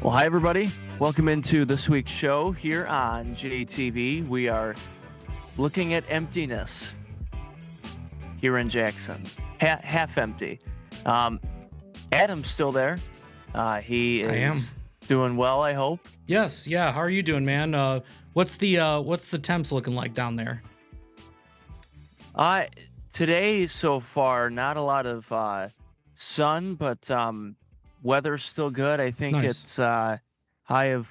Well, hi, everybody. Welcome into this week's show here on JTV. We are looking at emptiness here in Jackson. Half empty. Adam's still there. He I am. is doing well, I hope. Yes, yeah. How are you doing, man? What's the temps looking like down there? Today so far, not a lot of sun, but weather's still good. I think Nice. it's high of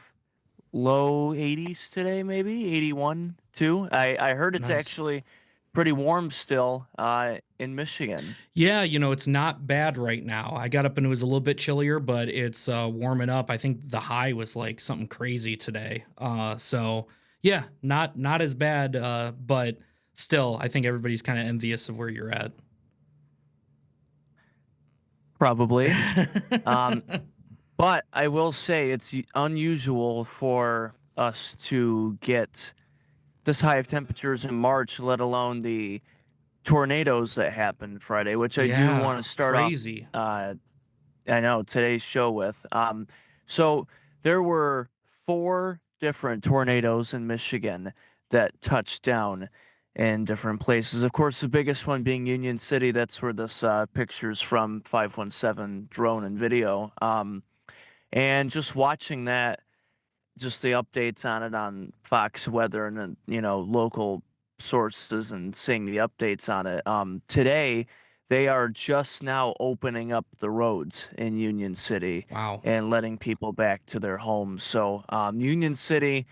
low 80s today, maybe 81 too. I heard it's Nice. actually pretty warm still in Michigan. Yeah, it's not bad right now. I got up and it was a little bit chillier, but it's warming up. I think the high was like something crazy today. So yeah, not as bad, but still, I think everybody's kind of envious of where you're at. Probably. But I will say it's unusual for us to get this high of temperatures in March, let alone the tornadoes that happened Friday, which I do want to start crazy. off I know today's show with. So there were 4 different tornadoes in Michigan that touched down in different places. Of course, the biggest one being Union City. That's where this picture's from, 517 drone and video. And just watching that, just the updates on it on Fox Weather and then, local sources and seeing the updates on it. Today, they are just now opening up the roads in Union City Wow. and letting people back to their homes. So Union City,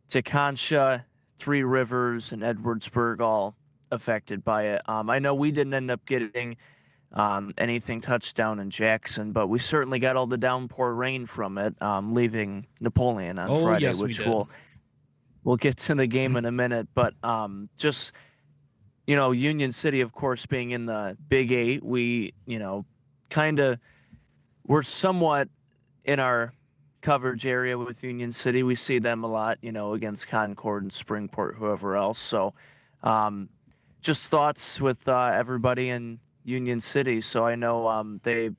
Tecumseh, Three Rivers, and Edwardsburg all affected by it. I know we didn't end up getting anything touched down in Jackson, but we certainly got all the downpour rain from it, leaving Napoleon on Friday, Yes, we which did. we'll get to the game in a minute. But just Union City, of course, being in the Big 8, we we're somewhat in our coverage area with Union City. We see them a lot, against Concord and Springport, whoever else. So just thoughts with everybody in Union City. So I know they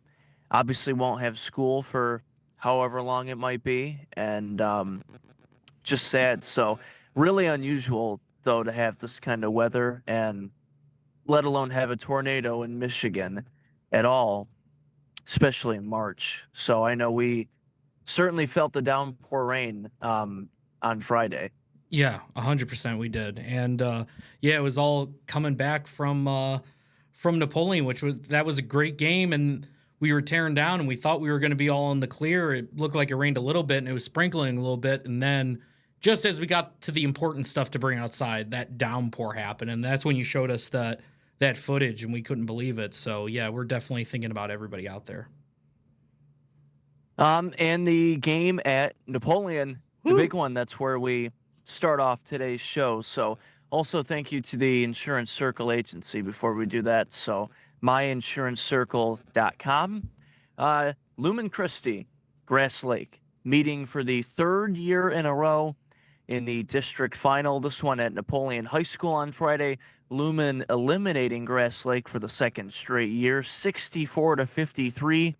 obviously won't have school for however long it might be, and just sad. So really unusual, though, to have this kind of weather, and let alone have a tornado in Michigan at all, especially in March. So I know we certainly felt the downpour rain on Friday. Yeah, 100% we did. And yeah, it was all coming back from Napoleon, that was a great game, and we were tearing down and we thought we were going to be all in the clear. It looked like it rained a little bit and it was sprinkling a little bit, and then just as we got to the important stuff to bring outside, that downpour happened, and that's when you showed us that footage and we couldn't believe it. So yeah, we're definitely thinking about everybody out there. And the game at Napoleon, the big one, that's where we start off today's show. So also thank you to the Insurance Circle agency before we do that. So myinsurancecircle.com. Lumen Christi, Grass Lake, meeting for the 3rd year in a row in the district final. This one at Napoleon High School on Friday. Lumen eliminating Grass Lake for the 2nd straight year, 64-53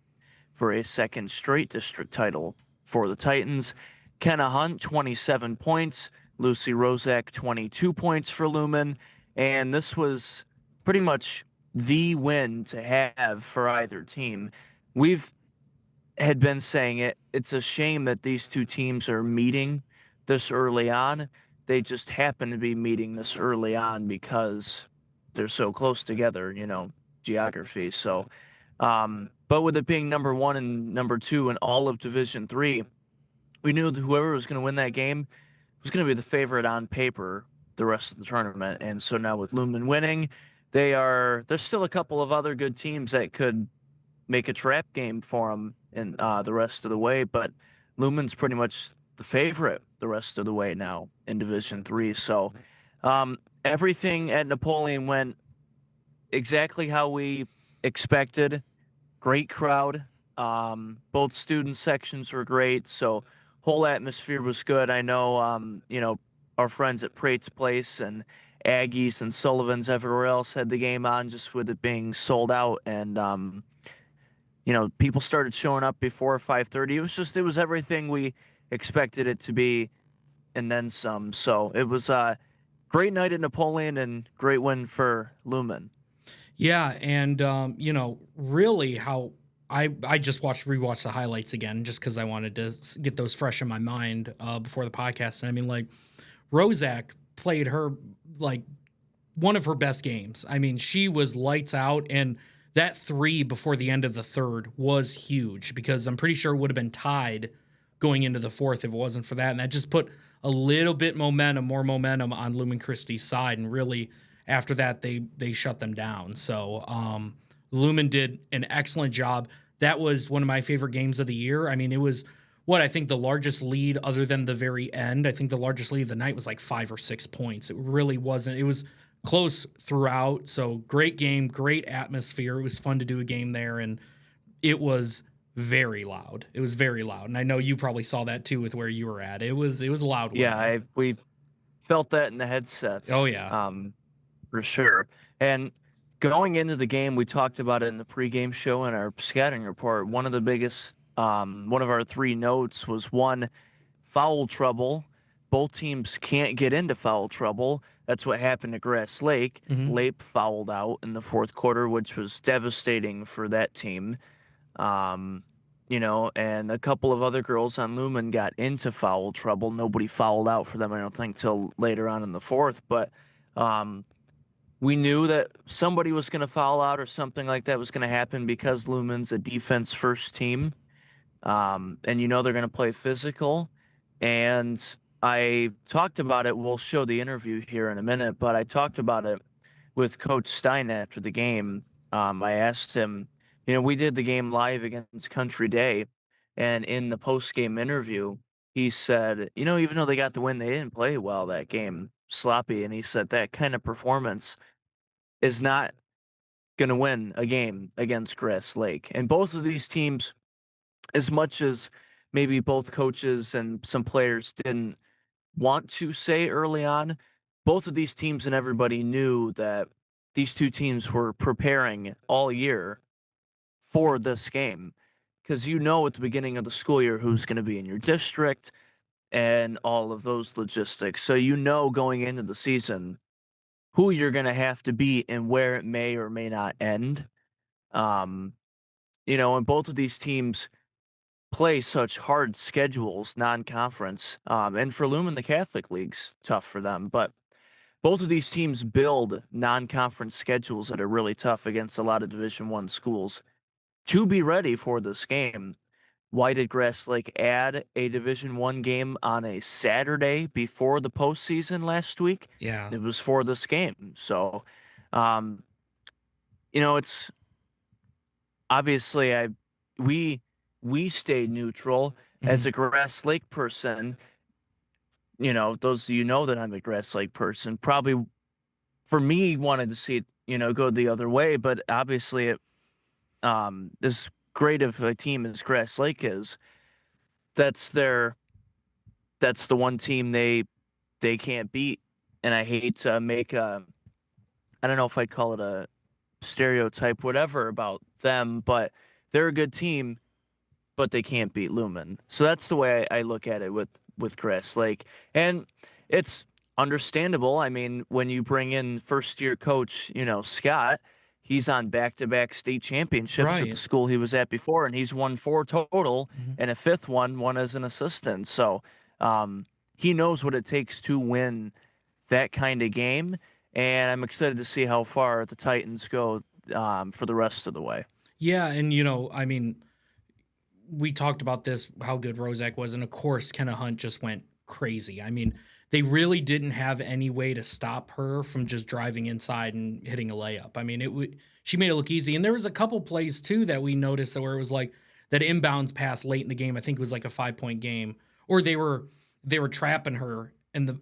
for a 2nd straight district title for the Titans. Kenna Hunt, 27 points. Lucy Rozak, 22 points for Lumen. And this was pretty much the win to have for either team. Had been saying it. It's a shame that these two teams are meeting this early on. They just happen to be meeting this early on because they're so close together, geography. So, but with it being number 1 and number 2 in all of Division III, we knew that whoever was going to win that game was going to be the favorite on paper the rest of the tournament. And so now with Lumen winning, there's still a couple of other good teams that could make a trap game for them in the rest of the way, but Lumen's pretty much the favorite the rest of the way now in Division III. So everything at Napoleon went exactly how we expected. Great crowd. Both student sections were great. So whole atmosphere was good. I know, our friends at Prate's Place and Aggies and Sullivan's everywhere else had the game on just with it being sold out. And, people started showing up before 5:30. It was everything we expected it to be and then some. So it was a great night at Napoleon and great win for Lumen. Yeah, and really how I just rewatched the highlights again just because I wanted to get those fresh in my mind before the podcast. And I mean, like Rozak played her like one of her best games. I mean, she was lights out, and that three before the end of the third was huge because I'm pretty sure it would have been tied going into the fourth if it wasn't for that. And that just put a little bit more momentum on Lumen Christi's side. And really, after that, they shut them down. So Lumen did an excellent job. That was one of my favorite games of the year. I mean, it was what I think the largest lead other than the very end. I think the largest lead of the night was like 5 or 6 points. It really wasn't. It was close throughout. So great game, great atmosphere. It was fun to do a game there, and it was very loud. It was very loud, and I know you probably saw that too with where you were at. It was a loud one Yeah, there. we felt that in the Oh headsets, yeah. for sure. And going into the game, we talked about it in the pregame show and our scouting report. One of our three notes was one, foul trouble. Both teams can't get into foul trouble. That's what happened to Grass Lake. Hmm. Lape fouled out in the fourth quarter, which was devastating for that team. Um, and a couple of other girls on Lumen got into foul trouble. Nobody fouled out for them, I don't think, till later on in the fourth. But um, we knew that somebody was going to foul out or something like that was going to happen because Lumen's a defense first team. And they're going to play physical. And I talked about it. We'll show the interview here in a minute, but I talked about it with Coach Stein after the game. I asked him, we did the game live against Country Day, and in the post-game interview, he said, even though they got the win, they didn't play well that game, sloppy. And he said that kind of performance is not going to win a game against Grass Lake. And both of these teams, as much as maybe both coaches and some players didn't want to say early on, both of these teams and everybody knew that these two teams were preparing all year for this game. Because at the beginning of the school year who's going to be in your district and all of those logistics. So going into the season who you're going to have to beat and where it may or may not end. Um, and both of these teams play such hard schedules, non-conference. And for Lumen, the Catholic League's tough for them. But both of these teams build non-conference schedules that are really tough against a lot of Division One schools. To be ready for this game, why did Grass Lake add a Division One game on a Saturday before the postseason last week? Yeah. It was for this game. So, um, it's obviously we we stayed neutral Hmm. as a Grass Lake person. Those of that I'm a Grass Lake person, probably for me wanted to see it, go the other way. But obviously, as great of a team as Grass Lake is, that's their that's the one team they can't beat. And I hate to make I don't know if I'd call it a stereotype, whatever about them, but they're a good team but they can't beat Lumen. So that's the way I look at it with Grass Lake, and it's understandable. I mean, when you bring in first year coach, Scott, he's on back-to-back state championships at the Right. school he was at before, and he's won 4 total, Hmm. and a fifth one as an assistant. So um, he knows what it takes to win that kind of game, and I'm excited to see how far the Titans go for the rest of the way. Yeah, and I mean, we talked about this, how good Rozak was, and of course, Kenna Hunt just went crazy. I mean, they really didn't have any way to stop her from just driving inside and hitting a layup. I mean, she made it look easy, and there was a couple plays too that we noticed that where it was like that inbounds pass late in the game. I think it was like a 5 point game, or they were trapping her in the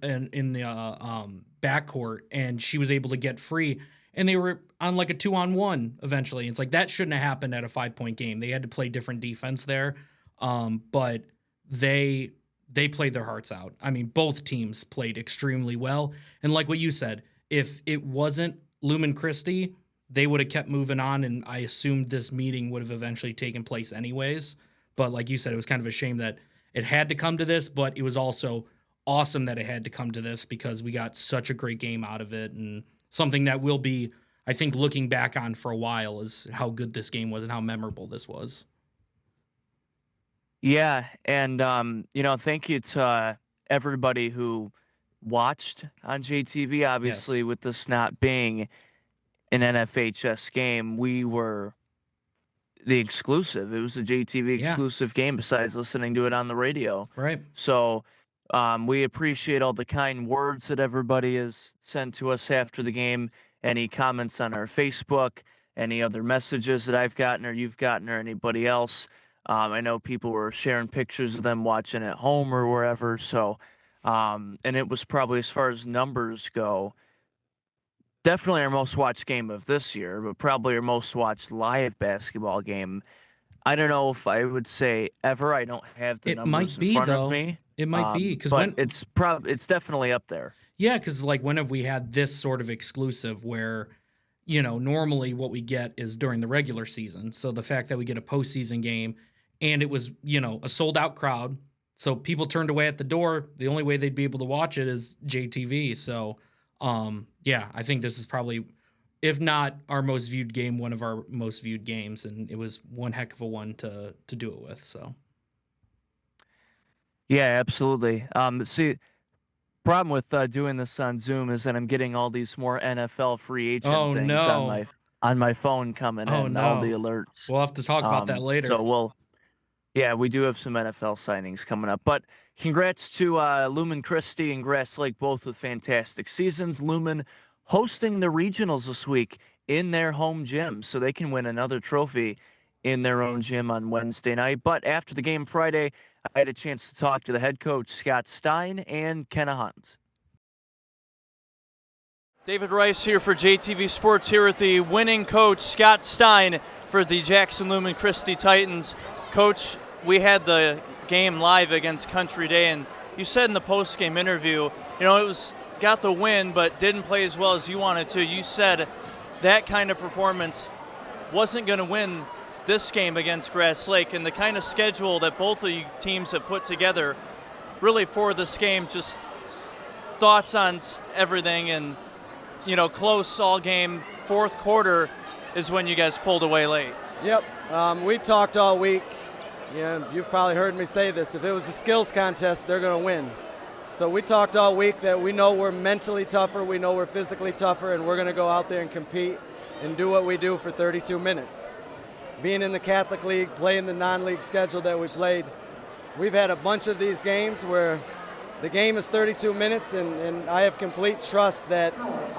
backcourt, and she was able to get free, and they were on like a 2-on-1 eventually. It's like that shouldn't have happened at a 5 point game. They had to play different defense there. But they they played their hearts out. I mean, both teams played extremely well. And like what you said, if it wasn't Lumen Christi, they would have kept moving on, and I assumed this meeting would have eventually taken place anyways. But like you said, it was kind of a shame that it had to come to this, but it was also awesome that it had to come to this because we got such a great game out of it, and something that will be, I think, looking back on for a while is how good this game was and how memorable this was. Yeah, and thank you to everybody who watched on JTV. Obviously, Yes. with this not being an NFHS game, we were the exclusive. It was a JTV Yeah. exclusive game besides listening to it on the radio. Right. So we appreciate all the kind words that everybody has sent to us after the game, any comments on our Facebook, any other messages that I've gotten or you've gotten or anybody else. I know people were sharing pictures of them watching at home or wherever. So, and it was probably, as far as numbers go, definitely our most watched game of this year, but probably our most watched live basketball game. I don't know if I would say ever. I don't have the It might numbers in be front of though. me. It might be because But when it's definitely up there. yeah, because like when have we had this sort of exclusive where, normally what we get is during the regular season. So the fact that we get a postseason game and it was, a sold out crowd. So people turned away at the door. The only way they'd be able to watch it is JTV. So, yeah, I think this is probably, if not our most viewed game, one of our most viewed games. And it was one heck of a one to do it with. So, Yeah, absolutely. See, problem with doing this on Zoom is that I'm getting all these more NFL free agent oh things no. on my phone coming Oh in, all the no. alerts. We'll have to talk about that later. So yeah, we do have some NFL signings coming up. But congrats to Lumen Christi and Grass Lake, both with fantastic seasons. Lumen hosting the regionals this week in their home gym, so they can win another trophy in their own gym on Wednesday night. But after the game Friday, I had a chance to talk to the head coach, Scott Stein, and Kenna Hunt. David Rice here for JTV Sports, here with the winning coach, Scott Stein, for the Jackson Lumen Christi Titans. Coach, we had the game live against Country Day, and you said in the post-game interview, it was got the win, but didn't play as well as you wanted to. You said that kind of performance wasn't going to win this game against Grass Lake, and the kind of schedule that both of you teams have put together really for this game. Just thoughts on everything, and close all game. Fourth quarter is when you guys pulled away late. Yep, we talked all week. You've probably heard me say this. If it was a skills contest, they're going to win. So we talked all week that we know we're mentally tougher, we know we're physically tougher, and we're going to go out there and compete and do what we do for 32 minutes. Being in the Catholic League, playing the non-league schedule that we played, we've had a bunch of these games where the game is 32 minutes, and I have complete trust that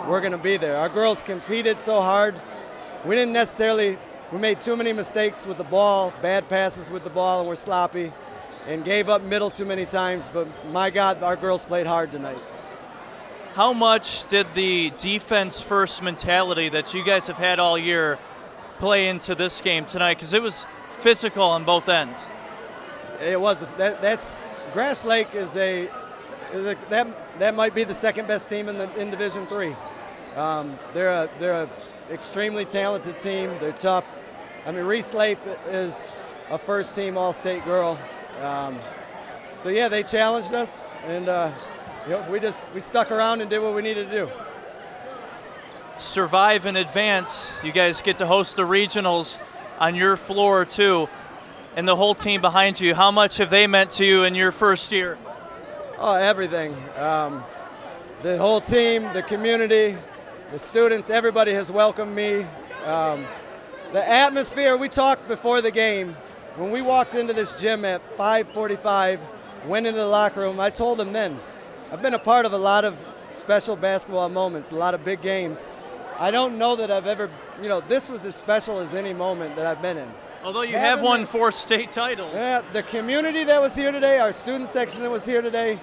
we're going to be there. Our girls competed so hard. We made too many mistakes with the ball, bad passes with the ball, and we're sloppy, and gave up middle too many times. But my God, our girls played hard tonight. How much did the defense-first mentality that you guys have had all year play into this game tonight? Because it was physical on both ends. It was. That's Grass Lake that might be the second best team in Division III. They're a extremely talented team. They're tough. I mean, Reese Lape is a first-team All-State girl. So yeah, they challenged us, and we stuck around and did what we needed to do. Survive and advance. You guys get to host the regionals on your floor too, and the whole team behind you. How much have they meant to you in your first year? Oh, everything. The whole team, the community, the students, everybody has welcomed me. The atmosphere, we talked before the game. When we walked into this gym at 5:45, went into the locker room, I told them then, I've been a part of a lot of special basketball moments, a lot of big games. I don't know that I've ever, this was as special as any moment that I've been in. Although you have won 4 state titles. Yeah, the community that was here today, our student section that was here today,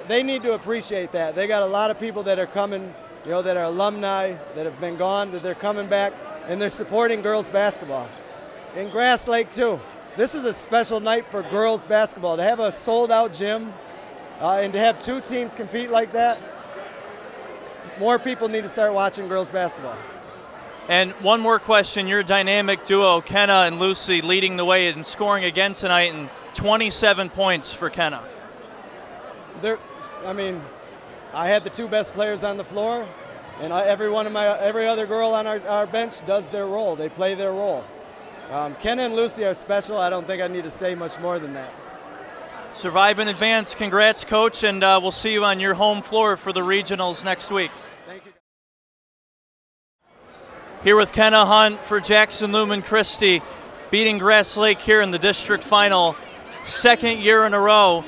they need to appreciate that. They got a lot of people that are coming, that are alumni, that have been gone, that they're coming back, and they're supporting girls basketball. In Grass Lake too. this is a special night for girls basketball. To have a sold-out gym and to have two teams compete like that, more people need to start watching girls basketball. And one more question, your dynamic duo, Kenna and Lucy, leading the way in scoring again tonight, and 27 points for Kenna. I had the two best players on the floor, and every other girl on our bench does their role. They play their role. Kenna and Lucy are special. I don't think I need to say much more than that. Survive in advance. Congrats, Coach, and we'll see you on your home floor for the regionals next week. Thank you. Here with Kenna Hunt for Jackson Lumen Christi, beating Grass Lake here in the district final. Second year in a row.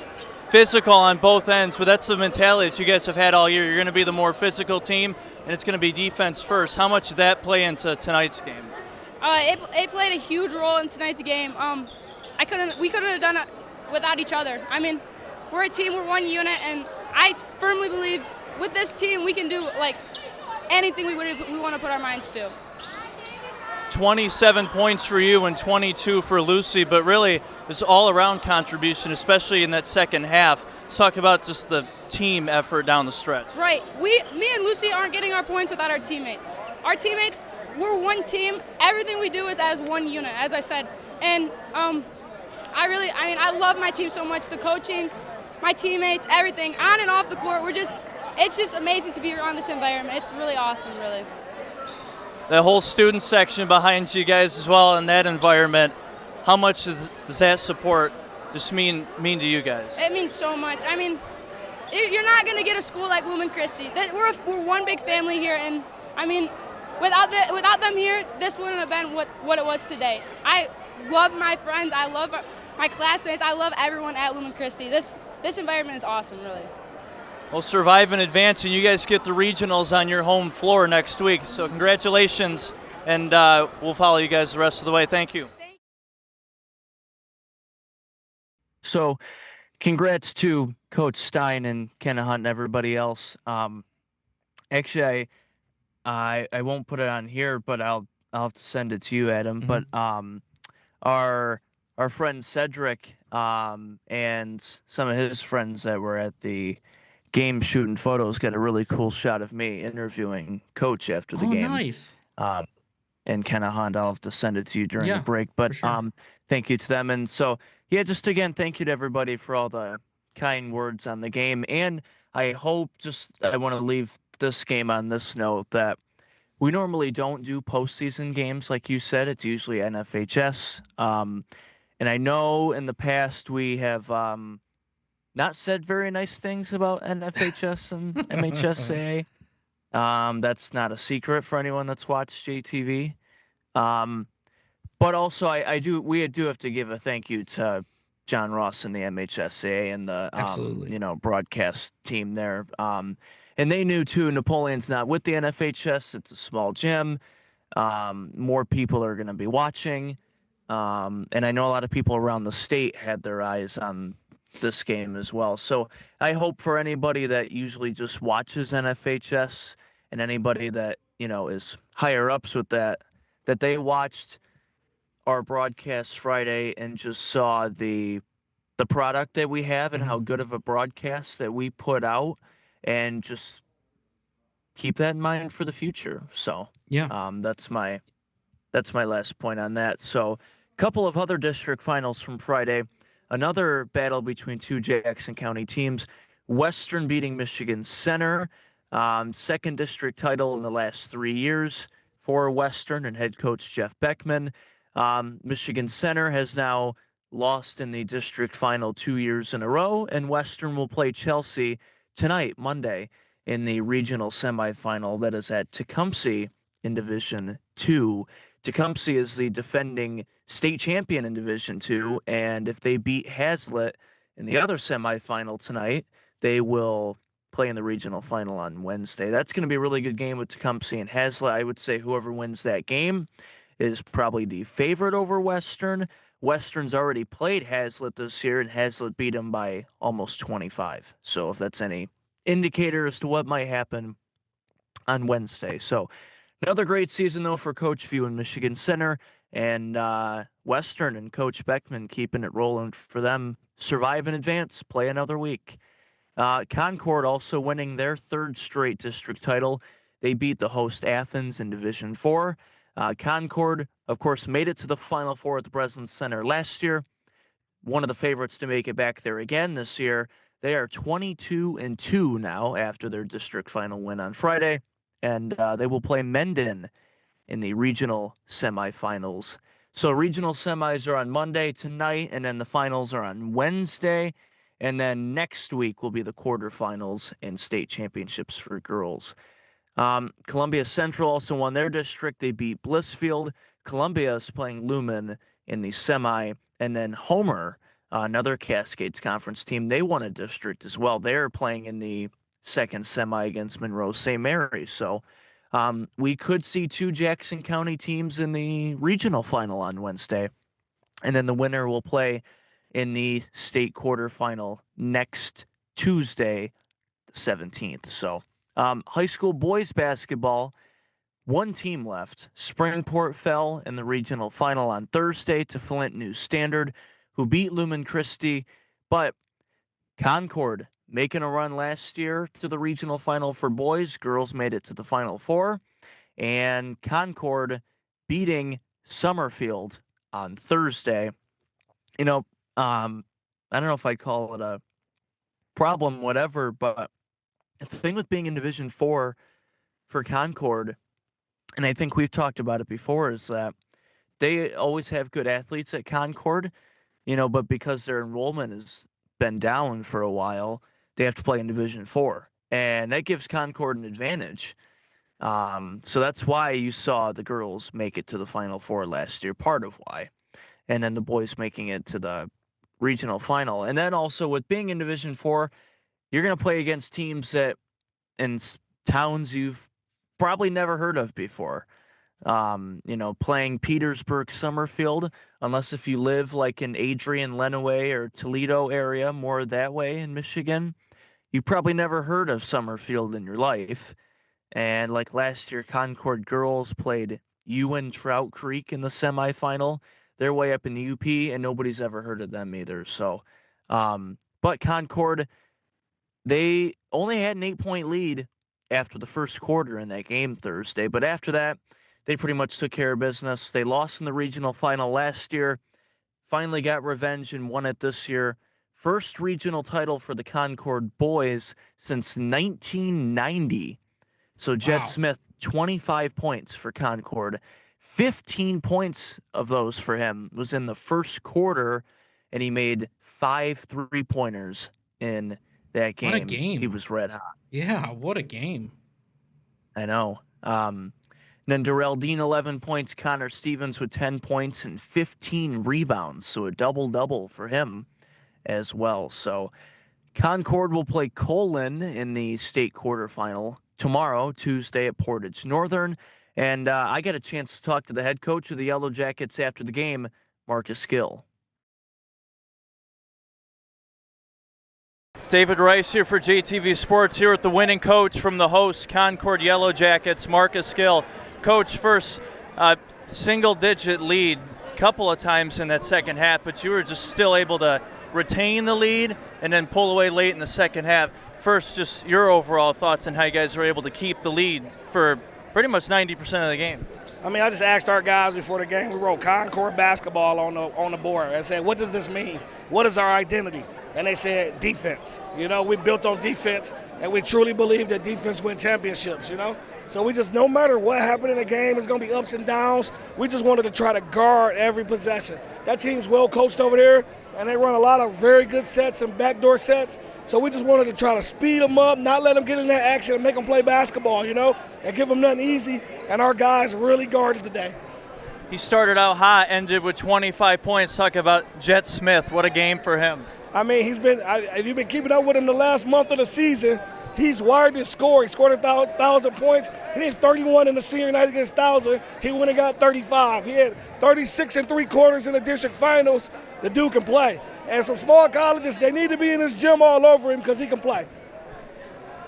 Physical on both ends, but that's the mentality that you guys have had all year. You're going to be the more physical team, and it's going to be defense first. How much did that play into tonight's game? It played a huge role in tonight's game. We couldn't have done it without each other. I mean, we're a team, we're one unit, and I firmly believe with this team we can do like anything we want to put our minds to. 27 points for you and 22 for Lucy, but really this all-around contribution, especially in that second half. Let's talk about just the team effort down the stretch. Right. Me and Lucy aren't getting our points without our teammates. Our teammates, we're one team. Everything we do is as one unit, as I said. And I love my team so much. The coaching, my teammates, everything, on and off the court. It's just amazing to be around this environment. It's really awesome, really. The whole student section behind you guys as well in that environment. How much does that support just mean to you guys? It means so much. I mean, you're not going to get a school like Lumen Christi. We're one big family here, and I mean, without them here, this wouldn't have been what it was today. I love my friends. I love my classmates. I love everyone at Lumen Christi. This environment is awesome, really. Well, survive in advance, and you guys get the regionals on your home floor next week. So congratulations, and we'll follow you guys the rest of the way. Thank you. So congrats to Coach Stein and Kenna Hunt and everybody else. Actually, I won't put it on here, but I'll have to send it to you, Adam. Mm-hmm. But our friend Cedric and some of his friends that were at the game shooting photos got a really cool shot of me interviewing Coach after the game. Nice. And Kenna Hunt, I'll have to send it to you during the break. But sure. Thank you to them. And so, yeah, just again, thank you to everybody for all the kind words on the game. And I hope I want to leave this game on this note that we normally don't do postseason games like you said. It's usually NFHS. And I know in the past we have not said very nice things about NFHS and MHSAA. That's not a secret for anyone that's watched JTV. But also, we do have to give a thank you to John Ross and the MHSAA and the broadcast team there. And they knew too. Napoleon's not with the NFHS. It's a small gym. More people are going to be watching. And I know a lot of people around the state had their eyes on this game as well. So I hope for anybody that usually just watches NFHS and anybody that, is higher ups with that they watched our broadcast Friday and just saw the product that we have and how good of a broadcast that we put out, and just keep that in mind for the future. So that's my last point on that. So a couple of other district finals from Friday. Another battle between two Jackson County teams. Western beating Michigan Center. Second district title in the last 3 years for Western and head coach Jeff Beckman. Michigan Center has now lost in the district final 2 years in a row, and Western will play Chelsea tonight, Monday, in the regional semifinal that is at Tecumseh in Division II. Tecumseh is the defending state champion in Division II, and if they beat Hazlitt in the other semifinal tonight, they will play in the regional final on Wednesday. That's going to be a really good game with Tecumseh and Hazlitt. I would say whoever wins that game is probably the favorite over Western. Western's already played Hazlitt this year, and Hazlitt beat them by almost 25. So if that's any indicator as to what might happen on Wednesday. So another great season, though, for Coach View and Michigan Center. And Western and Coach Beckman keeping it rolling for them. Survive in advance, play another week. Concord also winning their third straight district title. They beat the host Athens in Division 4. Concord, of course, made it to the Final Four at the Breslin Center last year. One of the favorites to make it back there again this year. They are 22-2 now after their district final win on Friday, and they will play Mendon in the regional semifinals. So regional semis are on Monday tonight, and then the finals are on Wednesday, and then next week will be the quarterfinals and state championships for girls. Columbia Central also won their district. They beat Blissfield. Columbia is playing Lumen in the semi, and then Homer, another Cascades Conference team, they won a district as well. They're playing in the second semi against Monroe St. Mary's. So we could see 2 Jackson County teams in the regional final on Wednesday, and then the winner will play in the state quarterfinal next Tuesday, the 17th. So high school boys basketball, one team left. Springport fell in the regional final on Thursday to Flint New Standard, who beat Lumen Christi, but Concord making a run last year to the regional final for boys. Girls made it to the Final Four, and Concord beating Summerfield on Thursday. I don't know if I'd call it a problem, whatever, but the thing with being in Division 4 for Concord, and I think we've talked about it before, is that they always have good athletes at Concord, but because their enrollment has been down for a while, they have to play in Division 4, and that gives Concord an advantage. So that's why you saw the girls make it to the Final Four last year, part of why, and then the boys making it to the regional final. And then also with being in Division 4, you're going to play against teams that in towns you've probably never heard of before. Playing Petersburg, Summerfield, unless if you live like in Adrian, Lenawee, or Toledo area, more that way in Michigan, you probably never heard of Summerfield in your life. And like last year, Concord girls played Ewan Trout Creek in the semifinal. They're way up in the UP, and nobody's ever heard of them either. So, but Concord, they only had an 8-point lead after the first quarter in that game Thursday. But after that, they pretty much took care of business. They lost in the regional final last year, finally got revenge and won it this year. First regional title for the Concord boys since 1990. So Jed Smith, 25 points for Concord. 15 points of those for him was in the first quarter, and he made 5 3-pointers in that game. What a game. He was red hot. Yeah, what a game. I know. Then Darrell Dean, 11 points. Connor Stevens with 10 points and 15 rebounds. So a double-double for him as well. So Concord will play Colon in the state quarterfinal tomorrow, Tuesday, at Portage Northern. And I got a chance to talk to the head coach of the Yellow Jackets after the game, Marcus Gill. David Rice here for JTV Sports, here with the winning coach from the host, Concord Yellow Jackets, Marcus Gill. Coach, first, single-digit lead a couple of times in that second half, but you were just still able to retain the lead and then pull away late in the second half. First, just your overall thoughts on how you guys were able to keep the lead for pretty much 90% of the game. I mean, I just asked our guys before the game. We wrote Concord basketball on the board. I said, what does this mean? What is our identity? And they said, defense. We built on defense, and we truly believe that defense wins championships, So we just, no matter what happened in the game, it's going to be ups and downs. We just wanted to try to guard every possession. That team's well coached over there, and they run a lot of very good sets and backdoor sets. So we just wanted to try to speed them up, not let them get in that action and make them play basketball, and give them nothing easy. And our guys really guarded today. He started out hot, ended with 25 points. Talk about Jet Smith. What a game for him. I mean, if you've been keeping up with him the last month of the season, he's wired to score. He scored 1,000 points. He had 31 in the senior night against 1,000. He went and got 35. He had 36 3/4 in the district finals. The dude can play. And some small colleges, they need to be in this gym all over him because he can play.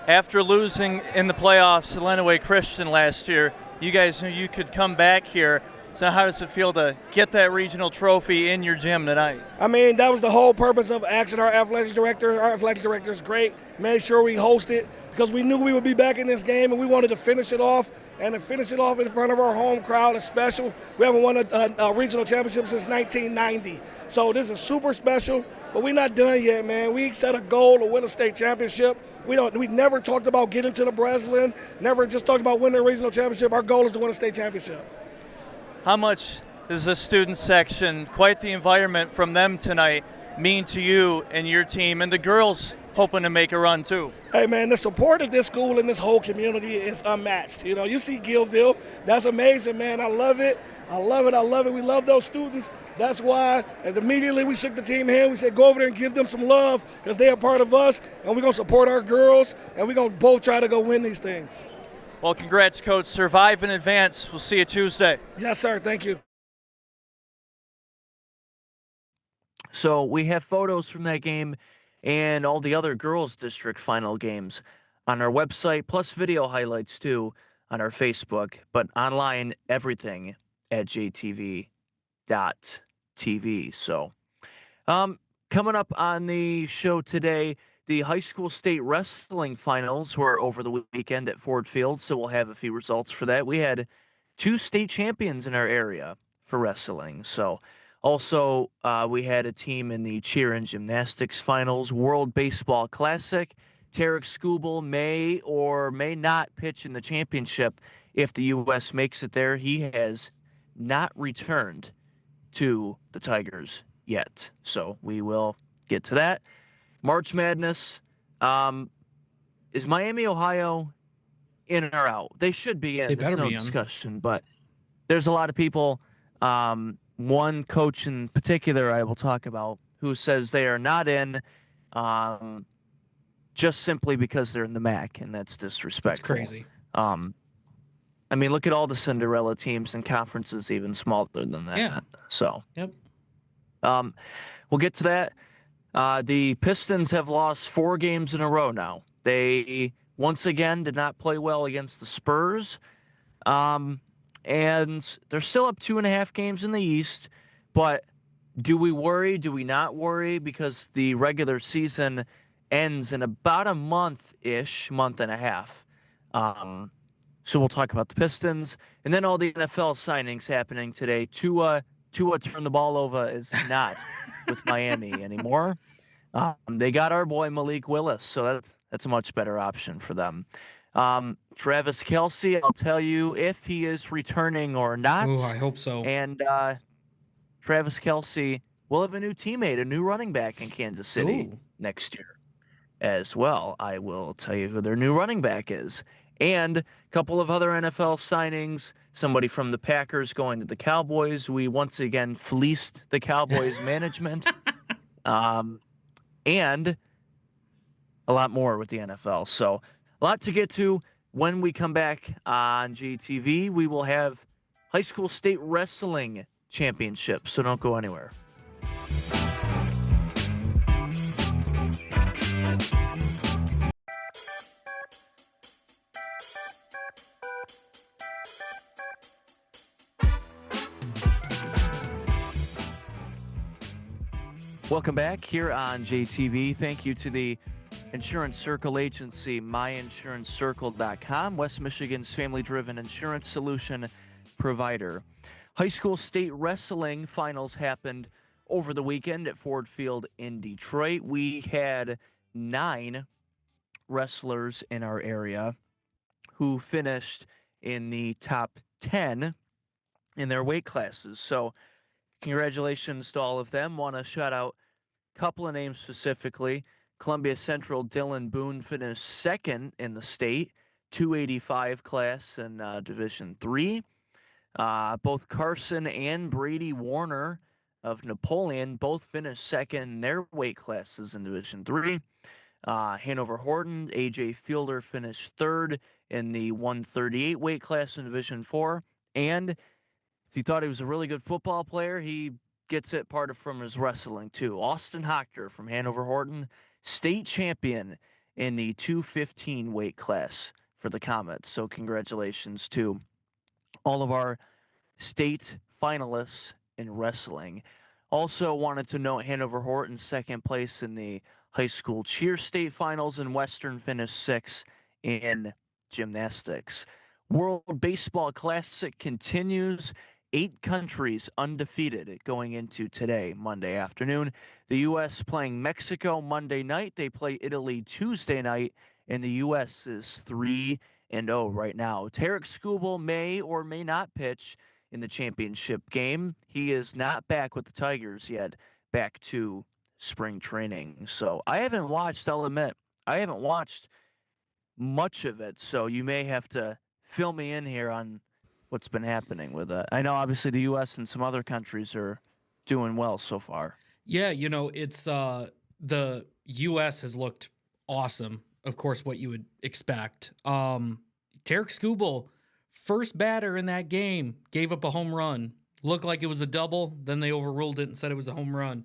After losing in the playoffs to Lenawee Christian last year, you guys knew you could come back here. So how does it feel to get that regional trophy in your gym tonight? I mean, that was the whole purpose of asking our athletic director. Our athletic director is great. Made sure we host it because we knew we would be back in this game and we wanted to finish it off. And to finish it off in front of our home crowd is special. We haven't won a regional championship since 1990. So this is super special, but we're not done yet, man. We set a goal to win a state championship. We never talked about getting to the Breslin, never just talked about winning a regional championship. Our goal is to win a state championship. How much does the student section, quite the environment from them tonight, mean to you and your team and the girls hoping to make a run too? Hey man, the support of this school and this whole community is unmatched. You know, you see Gilville, that's amazing, man. I love it. I love it. I love it. We love those students. That's why, as immediately we shook the team hand, we said go over there and give them some love because they are part of us, and we're going to support our girls, and we're going to both try to go win these things. Well, congrats, Coach. Survive in advance. We'll see you Tuesday. Yes, sir. Thank you. So we have photos from that game and all the other girls' district final games on our website, plus video highlights too on our Facebook, but online, everything at jtv.tv. So coming up on the show today, the high school state wrestling finals were over the weekend at Ford Field, so we'll have a few results for that. We had 2 state champions in our area for wrestling. So also we had a team in the cheer and gymnastics finals, World Baseball Classic. Tarek Skubal may or may not pitch in the championship if the U.S. makes it there. He has not returned to the Tigers yet, so we will get to that. March Madness, is Miami, Ohio in or out? They should be in. They better There's no be in. discussion, but there's a lot of people, one coach in particular I will talk about, who says they are not in just simply because they're in the MAC, and that's disrespectful. It's crazy. I mean, look at all the Cinderella teams and conferences even smaller than that. Yeah. So, Yep. we'll get to that. The Pistons have lost 4 games in a row now. They once again did not play well against the Spurs. And they're still up 2.5 games in the East. But do we worry? Do we not worry? Because the regular season ends in about a month-ish, month and a half. So we'll talk about the Pistons. And then all the NFL signings happening today. Tua turned the ball over is not with Miami anymore. They got our boy Malik Willis, so that's a much better option for them. Travis Kelce, I'll tell you if he is returning or not. Ooh, I hope so. And Travis Kelce will have a new teammate, a new running back in Kansas City next year as well. I will tell you who their new running back is. And a couple of other NFL signings, somebody from the Packers going to the Cowboys. We once again fleeced the Cowboys management. And a lot more with the NFL. So a lot to get to. When we come back on JTV, we will have high school state wrestling championships. So don't go anywhere. Welcome back here on JTV. Thank you to the Insurance Circle agency, myinsuranccircle.com, West Michigan's family-driven insurance solution provider. High school state wrestling finals happened over the weekend at Ford Field in Detroit. We had 9 wrestlers in our area who finished in the top 10 in their weight classes. So congratulations to all of them. Want to shout out a couple of names specifically. Columbia Central Dylan Boone finished 2nd in the state, 285 class in Division III. Both Carson and Brady Warner of Napoleon both finished 2nd in their weight classes in Division III. Hanover Horton, A.J. Fielder finished 3rd in the 138 weight class in Division IV. And if you thought he was a really good football player, he gets it part of from his wrestling too. Austin Hochter from Hanover Horton, state champion in the 215 weight class for the Comets. So congratulations to all of our state finalists in wrestling. Also wanted to note Hanover Horton second place in the high school cheer state finals, and Western finished sixth in gymnastics. World Baseball Classic continues. 8 countries undefeated going into today, Monday afternoon. The U.S. playing Mexico Monday night. They play Italy Tuesday night, and the U.S. is 3-0 right now. Tarek Skubal may or may not pitch in the championship game. He is not back with the Tigers yet, back to spring training. So I haven't watched, I'll admit, I haven't watched much of it. So you may have to fill me in here on what's been happening with it. I know obviously the U.S. and some other countries are doing well so far. Yeah, it's the U.S. has looked awesome. Of course, what you would expect. Tarek Skubal, first batter in that game, gave up a home run. Looked like it was a double. Then they overruled it and said it was a home run.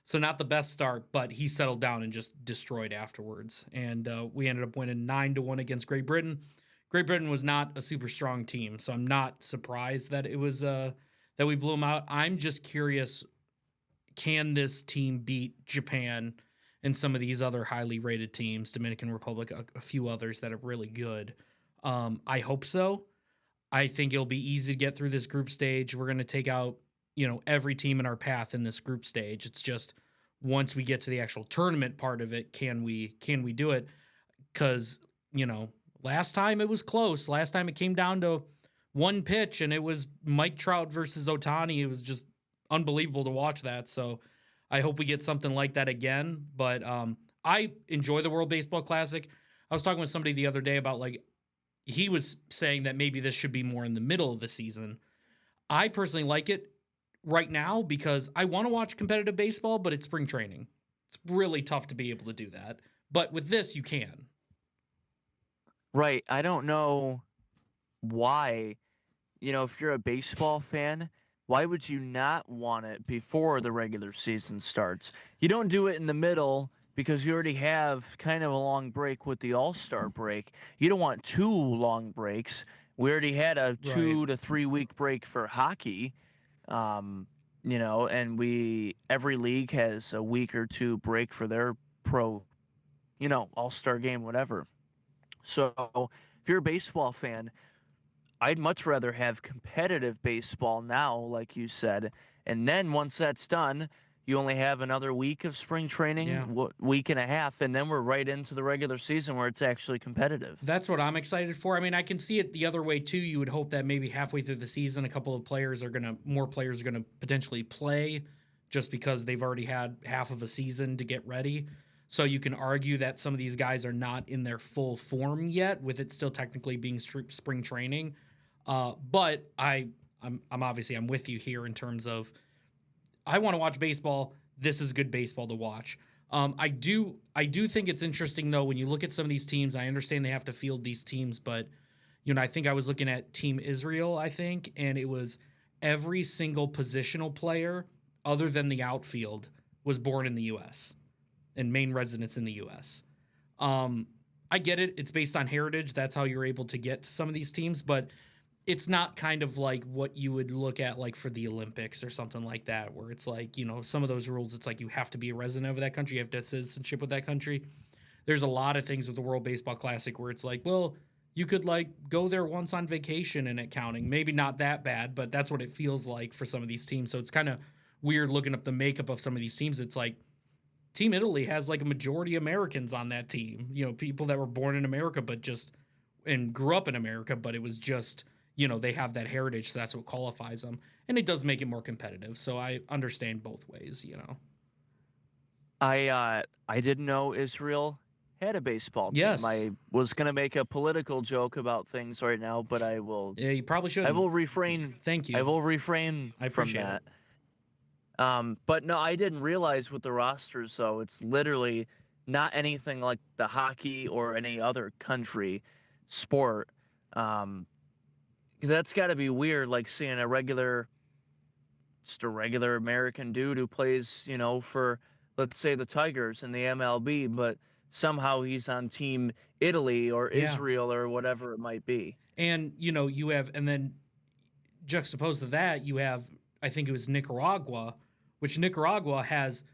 So not the best start, but he settled down and just destroyed afterwards. And we ended up winning 9-1 against Great Britain. Great Britain was not a super strong team, so I'm not surprised that it was that we blew them out. I'm just curious, can this team beat Japan and some of these other highly rated teams, Dominican Republic, a few others that are really good? I hope so. I think it'll be easy to get through this group stage. We're going to take out, every team in our path in this group stage. It's just once we get to the actual tournament part of it, can we do it? Because, last time it was close. Last time it came down to one pitch, and it was Mike Trout versus Ohtani. It was just unbelievable to watch that. So I hope we get something like that again. But I enjoy the World Baseball Classic. I was talking with somebody the other day about, he was saying that maybe this should be more in the middle of the season. I personally like it right now because I want to watch competitive baseball, but it's spring training. It's really tough to be able to do that. But with this, you can. Right. I don't know why, if you're a baseball fan, why would you not want it before the regular season starts? You don't do it in the middle because you already have kind of a long break with the All-Star break. You don't want 2 long breaks. We already had a 2 to 3 week break for hockey, and every league has a week or 2 break for their pro, All-Star game, whatever. So if you're a baseball fan, I'd much rather have competitive baseball now, like you said. And then once that's done, you only have another week of spring training, week and a half, and then we're right into the regular season where it's actually competitive. That's what I'm excited for. I mean, I can see it the other way too. You would hope that maybe halfway through the season, more players are going to potentially play just because they've already had half of a season to get ready. So you can argue that some of these guys are not in their full form yet, with it still technically being spring training. But I'm with you here in terms of I want to watch baseball. This is good baseball to watch. I do think it's interesting though when you look at some of these teams. I understand they have to field these teams, but I think I was looking at Team Israel, and it was every single positional player other than the outfield was born in the U.S. and main residence in the U.S. I get it. It's based on heritage. That's how you're able to get to some of these teams, but it's not kind of like what you would look at like for the Olympics or something like that, where it's like, some of those rules, it's like you have to be a resident of that country. You have to have citizenship with that country. There's a lot of things with the World Baseball Classic where it's like, well, you could go there once on vacation and it counting. Maybe not that bad, but that's what it feels like for some of these teams. So it's kind of weird looking up the makeup of some of these teams. It's like Team Italy has a majority Americans on that team, people that were born in America, and grew up in America, but it was just, they have that heritage. So that's what qualifies them. And it does make it more competitive. So I understand both ways, I didn't know Israel had a baseball team. Yes. I was going to make a political joke about things right now, but I will. Yeah, you probably should. I will refrain. Thank you. I will refrain from that. But no, I didn't realize with the rosters, though, it's literally not anything like the hockey or any other country sport. That's got to be weird, like seeing just a regular American dude who plays, for, let's say, the Tigers in the MLB, but somehow he's on Team Italy or Israel or whatever it might be. And, you have, and then juxtaposed to that, you have, I think it was Nicaragua, which Nicaragua has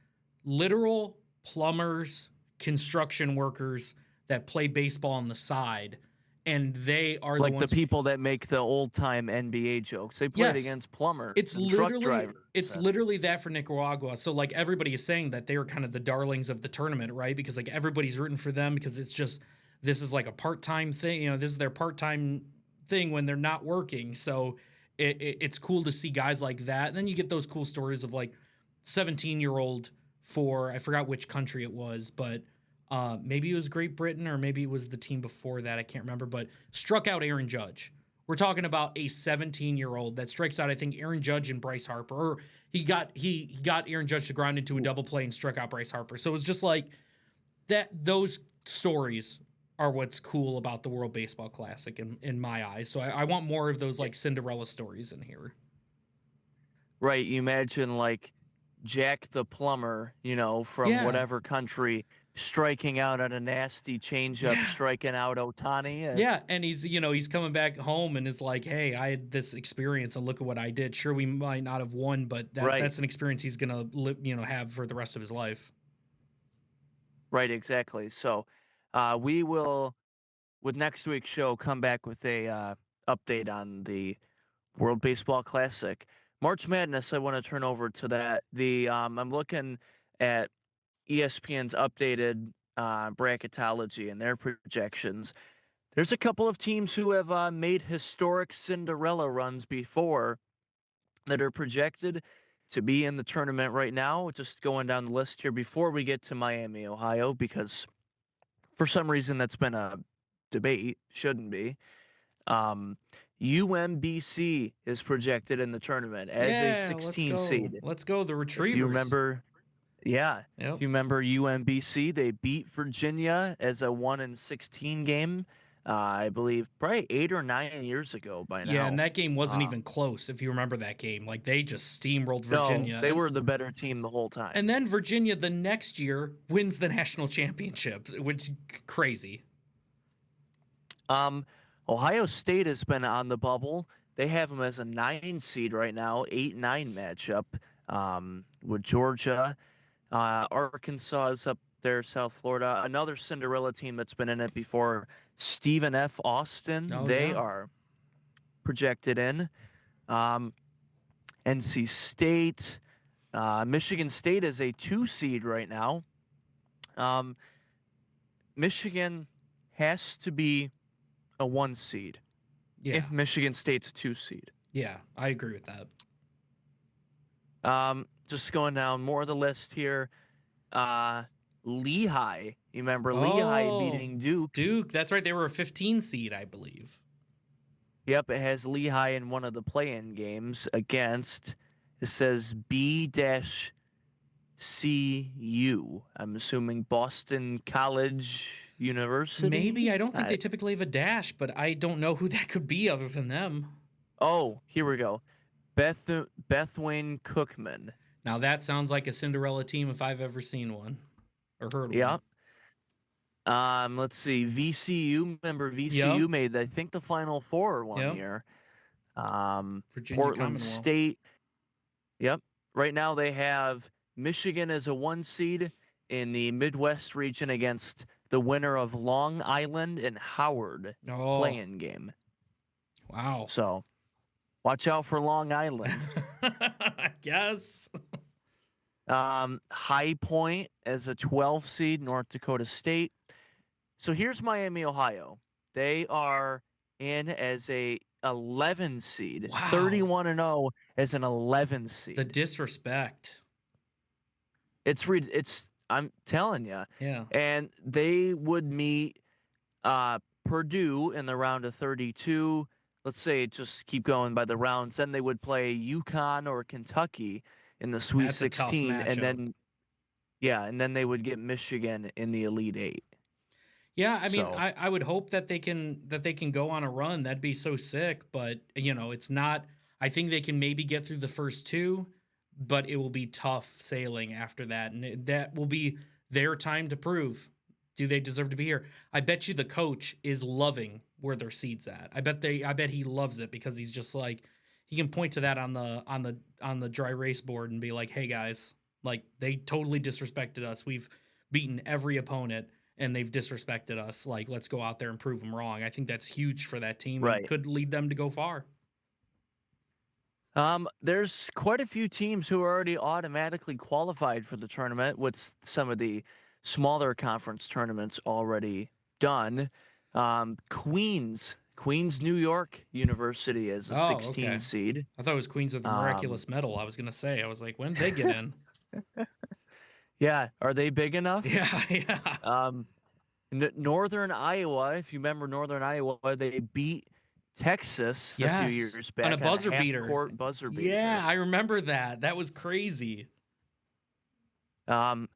literal plumbers, construction workers that play baseball on the side, and they are the Like the ones. people that make the old time NBA jokes. They played Yes. against plumbers It's and truck literally drivers. it's literally that for Nicaragua. So like everybody is saying that they were kind of the darlings of the tournament, right? Because like everybody's rooting for them because it's just this is like a part-time thing. You know, this is their part-time thing when they're not working. So it's cool to see guys like that. And then you get those cool stories of like 17-year-old for I forgot which country it was, but maybe it was Great Britain or maybe it was the team before that. I can't remember, but struck out Aaron Judge. We're talking about a 17-year-old that strikes out, I think, Aaron Judge and Bryce Harper. Or he got Aaron Judge to ground into a double play and struck out Bryce Harper. So it was just like that. Those stories are what's cool about the World Baseball Classic in my eyes. So I want more of those like Cinderella stories in here. Right. You imagine like Jack the plumber, from Yeah. whatever country, striking out at a nasty changeup, striking out Ohtani. Yeah, and he's coming back home and is like, hey, I had this experience and look at what I did. Sure, we might not have won, but that's an experience he's gonna have for the rest of his life. Right, exactly. So we will, with next week's show, come back with a update on the World Baseball Classic. March Madness, I want to turn over to that. I'm looking at ESPN's updated bracketology and their projections. There's a couple of teams who have made historic Cinderella runs before that are projected to be in the tournament right now. Just going down the list here before we get to Miami, Ohio, because for some reason that's been a debate, shouldn't be. UMBC is projected in the tournament as a 16 seed. Let's go, the Retrievers. If you remember, Yep. if you remember UMBC, they beat Virginia as a 1-16 game. I believe probably 8 or 9 years ago by now. Yeah, and that game wasn't even close. If you remember that game, like they just steamrolled Virginia. No, they were the better team the whole time. And then Virginia the next year wins the national championship, which is crazy. Ohio State has been on the bubble. They have them as a 9 seed right now, 8-9 matchup with Georgia. Arkansas is up there, South Florida. Another Cinderella team that's been in it before, Stephen F. Austin. They are projected in. NC State. Michigan State is a 2 seed right now. Michigan has to be a 1 seed. Yeah. If Michigan State's a 2 seed. Yeah, I agree with that. Just going down more of the list here. Lehigh. You remember Lehigh beating Duke? Duke, that's right. They were a 15 seed, I believe. Yep, it has Lehigh in one of the play-in games against, it says B-CU. I'm assuming Boston College University? Maybe. I don't think they typically have a dash, but I don't know who that could be other than them. Oh, here we go. Bethwayne Cookman. Now that sounds like a Cinderella team if I've ever seen one or heard one. Let's see. VCU. Remember VCU made, I think, the Final Four one year. Virginia Portland State. Yep. Right now they have Michigan as a 1 seed in the Midwest region against the winner of Long Island and Howard play-in game. Wow. So watch out for Long Island. I guess. High Point as a 12 seed, North Dakota State. So here's Miami, Ohio. They are in as a 11 seed, 31-0 as an 11 seed. The disrespect. I'm telling you. Yeah. And they would meet Purdue in the round of 32. Let's say just keep going by the rounds. Then they would play UConn or Kentucky in the Sweet 16, and then they would get Michigan in the Elite 8. Yeah, I mean, I would hope that they can go on a run. That'd be so sick, but it's not. I think they can maybe get through the first 2, but it will be tough sailing after that, and that will be their time to prove, do they deserve to be here? I bet you the coach is loving where their seat's at. I bet he loves it because he's just like, he can point to that on the dry erase board and be like, hey guys, like they totally disrespected us. We've beaten every opponent and they've disrespected us. Like, let's go out there and prove them wrong. I think that's huge for that team and Right. could lead them to go far. There's quite a few teams who are already automatically qualified for the tournament, with some of the smaller conference tournaments already done. Queens, New York University is a 16 okay. seed. I thought it was Queens of the Miraculous Medal. I was going to say, I was like, when did they get in? Yeah, are they big enough? Yeah. Northern Iowa, if you remember Northern Iowa, they beat Texas a few years back on a buzzer beater. Half-court buzzer beater. Yeah, I remember that. That was crazy. 13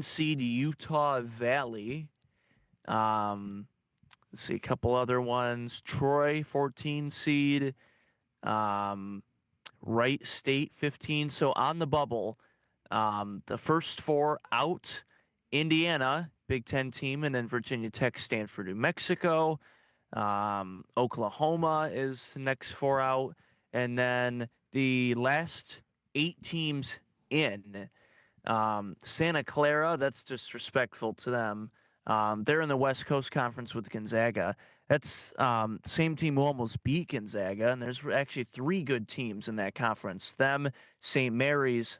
seed Utah Valley. Let's see a couple other ones. Troy, 14 seed. Wright State, 15. So on the bubble, the first four out: Indiana, Big Ten team, and then Virginia Tech, Stanford, New Mexico. Oklahoma is the next four out, and then the last 8 teams in. Santa Clara, that's disrespectful to them. They're in the West Coast Conference with Gonzaga. That's same team who almost beat Gonzaga, and there's actually 3 good teams in that conference. Them, St. Mary's,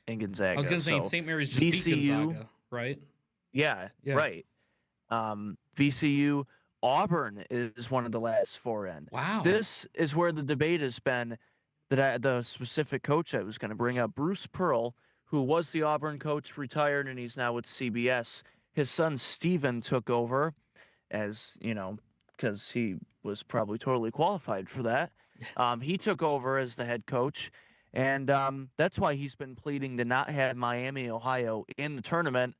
and Gonzaga. I was going to say St. Mary's just beat Gonzaga, right? Yeah, right. VCU, Auburn is one of the last 4 in. Wow. This is where the debate has been. The specific coach I was going to bring up, Bruce Pearl, who was the Auburn coach, retired, and he's now with CBS. His son Steven took over as, because he was probably totally qualified for that. He took over as the head coach, and that's why he's been pleading to not have Miami, Ohio in the tournament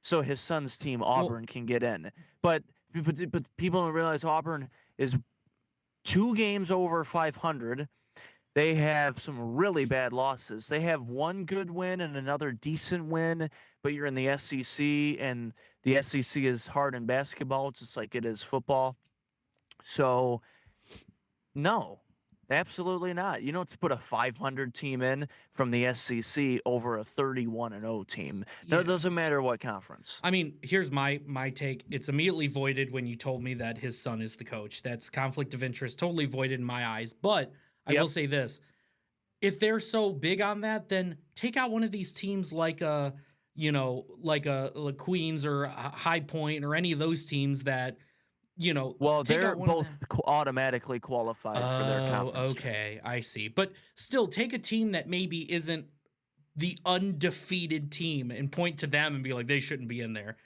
so his son's team, Auburn, can get in. But people don't realize Auburn is 2 games over 500. They have some really bad losses. They have 1 good win and another decent win, but you're in the SEC, and the SEC is hard in basketball, just like it is football. So, no, absolutely not. You don't put a 500 team in from the SEC over a 31-0 team. That doesn't matter what conference. I mean, here's my take. It's immediately voided when you told me that his son is the coach. That's conflict of interest, totally voided in my eyes. But I will say this. If they're so big on that, then take out one of these teams like a Queens or a High Point or any of those teams that, Well, they're both automatically qualified for their conference. Okay, I see. But still, take a team that maybe isn't the undefeated team and point to them and be like, they shouldn't be in there.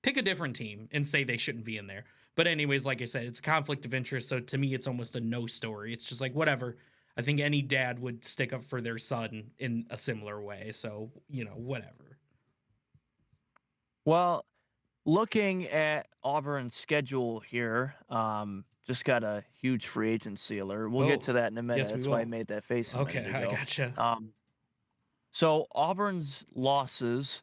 Pick a different team and say they shouldn't be in there. But anyways, like I said, it's a conflict of interest. So to me, it's almost a no story. It's just like, whatever. I think any dad would stick up for their son in a similar way. So, whatever. Well, looking at Auburn's schedule here, just got a huge free agency alert. We'll get to that in a minute. Yes, That's why I made that face. Okay, I gotcha. So Auburn's losses,